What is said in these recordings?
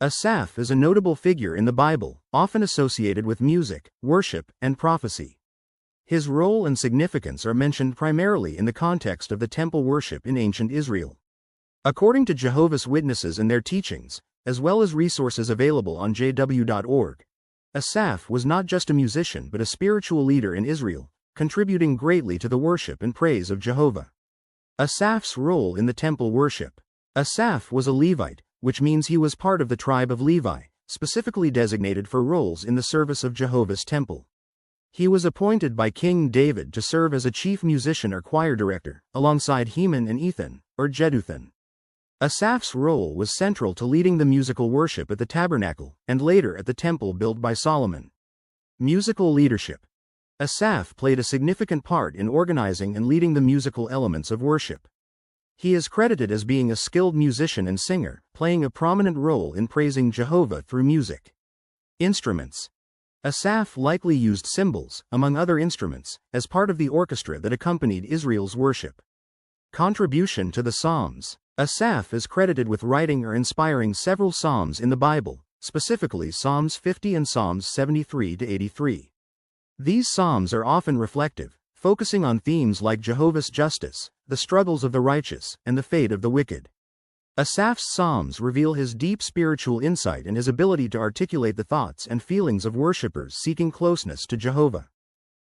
Asaph is a notable figure in the Bible, often associated with music, worship, and prophecy. His role and significance are mentioned primarily in the context of the temple worship in ancient Israel. According to Jehovah's Witnesses and their teachings, as well as resources available on jw.org, Asaph was not just a musician but a spiritual leader in Israel, contributing greatly to the worship and praise of Jehovah. Asaph's role in the temple worship. Asaph was a Levite, which means he was part of the tribe of Levi, specifically designated for roles in the service of Jehovah's temple. He was appointed by King David to serve as a chief musician or choir director, alongside Heman and Ethan, or Jeduthun. Asaph's role was central to leading the musical worship at the tabernacle, and later at the temple built by Solomon. Musical leadership. Asaph played a significant part in organizing and leading the musical elements of worship. He is credited as being a skilled musician and singer, playing a prominent role in praising Jehovah through music. Instruments. Asaph likely used cymbals, among other instruments, as part of the orchestra that accompanied Israel's worship. Contribution to the Psalms. Asaph is credited with writing or inspiring several psalms in the Bible, specifically Psalms 50 and Psalms 73-83. These psalms are often reflective, focusing on themes like Jehovah's justice, the struggles of the righteous, and the fate of the wicked. Asaph's psalms reveal his deep spiritual insight and his ability to articulate the thoughts and feelings of worshippers seeking closeness to Jehovah.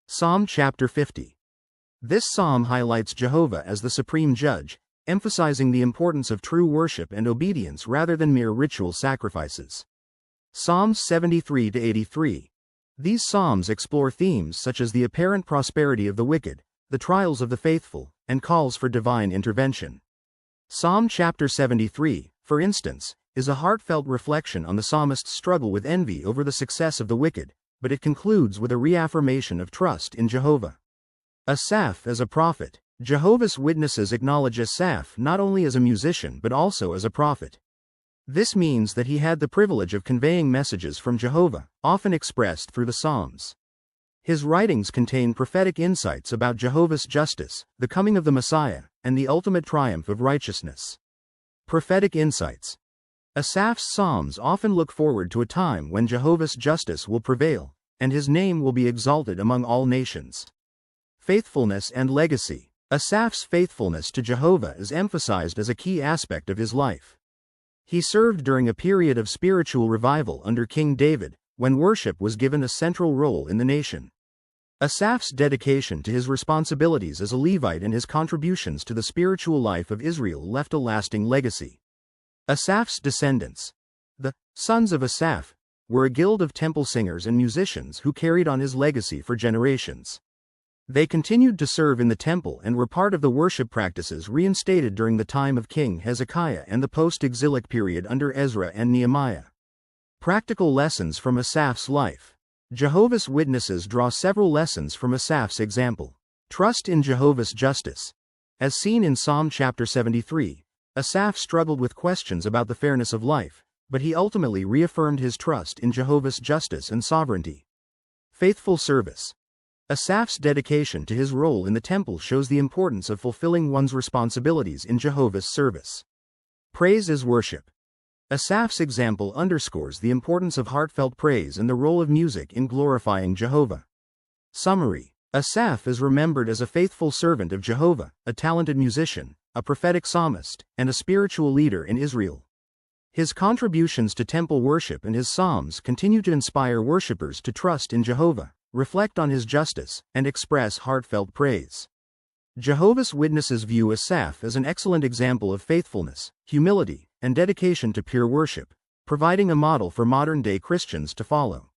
Psalm chapter 50. This psalm highlights Jehovah as the supreme judge, emphasizing the importance of true worship and obedience rather than mere ritual sacrifices. Psalms 73-83. These psalms explore themes such as the apparent prosperity of the wicked, the trials of the faithful, and calls for divine intervention. Psalm chapter 73, for instance, is a heartfelt reflection on the psalmist's struggle with envy over the success of the wicked, but it concludes with a reaffirmation of trust in Jehovah. Asaph as a prophet. Jehovah's Witnesses acknowledge Asaph not only as a musician but also as a prophet. This means that he had the privilege of conveying messages from Jehovah, often expressed through the Psalms. His writings contain prophetic insights about Jehovah's justice, the coming of the Messiah, and the ultimate triumph of righteousness. Prophetic insights. Asaph's psalms often look forward to a time when Jehovah's justice will prevail, and his name will be exalted among all nations. Faithfulness and legacy. Asaph's faithfulness to Jehovah is emphasized as a key aspect of his life. He served during a period of spiritual revival under King David, when worship was given a central role in the nation. Asaph's dedication to his responsibilities as a Levite and his contributions to the spiritual life of Israel left a lasting legacy. Asaph's descendants. The sons of Asaph were a guild of temple singers and musicians who carried on his legacy for generations. They continued to serve in the temple and were part of the worship practices reinstated during the time of King Hezekiah and the post-exilic period under Ezra and Nehemiah. Practical lessons from Asaph's life. Jehovah's Witnesses draw several lessons from Asaph's example. Trust in Jehovah's justice. As seen in Psalm chapter 73, Asaph struggled with questions about the fairness of life, but he ultimately reaffirmed his trust in Jehovah's justice and sovereignty. Faithful service. Asaph's dedication to his role in the temple shows the importance of fulfilling one's responsibilities in Jehovah's service. Praise as worship. Asaph's example underscores the importance of heartfelt praise and the role of music in glorifying Jehovah. Summary. Asaph is remembered as a faithful servant of Jehovah, a talented musician, a prophetic psalmist, and a spiritual leader in Israel. His contributions to temple worship and his psalms continue to inspire worshippers to trust in Jehovah, reflect on his justice, and express heartfelt praise. Jehovah's Witnesses view Asaph as an excellent example of faithfulness, humility, and dedication to pure worship, providing a model for modern-day Christians to follow.